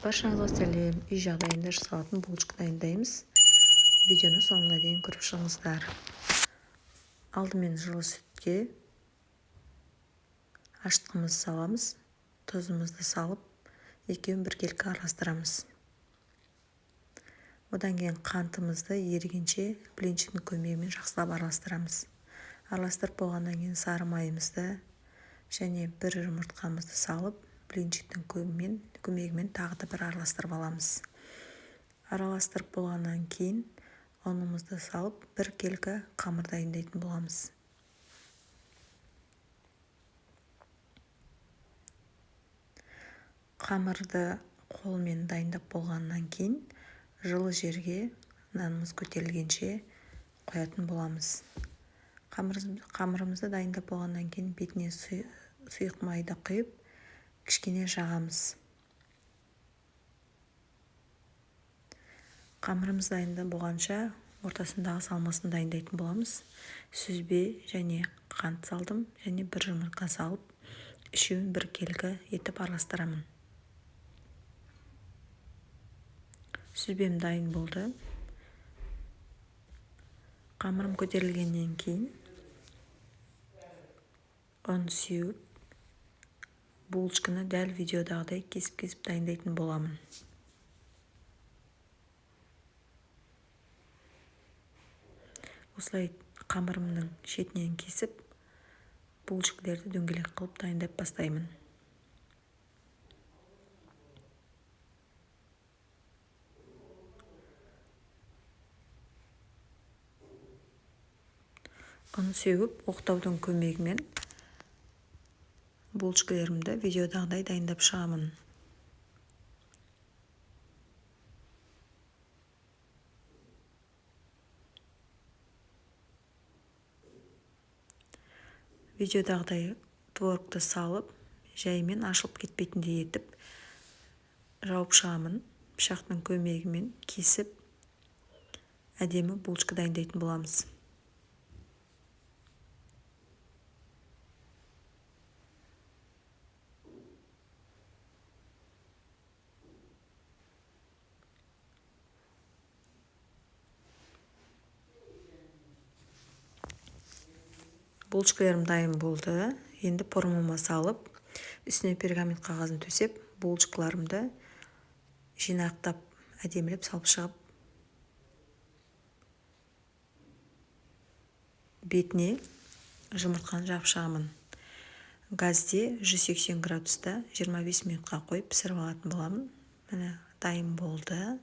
Баршаңызға сәлем. Үй жағдайында жасалатын булочка дайындаймыз. Видеоны соңына дейін көріп шығыңыздар. Алдымен жылы сүтке ашытқымызды саламыз. Тұзымызды салып, екеуін біркелкі араластырамыз. Одан кейін қантымызды ерігенше блинчиктің көмегімен жақсылап араластырамыз. Араластырып болғаннан кейін сары майымызды және бір жұмыртқамызды салып, блинчиктің көмегімен тағы да бір араластырып аламыз. Араластырып болғаннан кейін ұнымызды салып, біркелкі қамыр дайындайтын боламыз. Қамырды қолмен дайындап болғаннан кейін жылы жерге нанымыз көтерілгенше қоятын боламыз. Қамырымызды дайындап болғаннан кейін бетіне сұйық майды құйып, кішкене жағамыз. Қамырымыз дайында болғанша ортасындағы салмасын дайындайтын боламыз. Сүзбе және қант салдым және бір жұмыртқа салып, үшеуін біркелкі етіп араластырамын. Сүзбем дайын болды. Қамырым көтерілгеннен кейін ұн сеуіп, булочканы дәл видеодағыдай кесіп дайындайтын боламын. Осылай қамырымның шетінен кесіп, булочкаларды дөңгелек қылып дайындап бастаймын. Ұн сеуіп, оқтаудың көмегімен булочкаларымды видеодағыдай дайындап шығамын. Видеодағыдай творогты салып, жаймен ашылып кетпейтіндей етіп жауып шығамын. Пышақтың көмегімен кесіп, әдемі булочка дайындайтын боламыз. Булочкаларым дайын болды. Енді формама салып, үстіне пергамент қағазын төсеп, булочкаларымды жинақтап, әдемілеп салып шығып, бетіне жұмыртқаны жағып шығамын. Газде 180 градуста 25 минутқа қойып пісіріп алатын боламын. Міне дайын болды.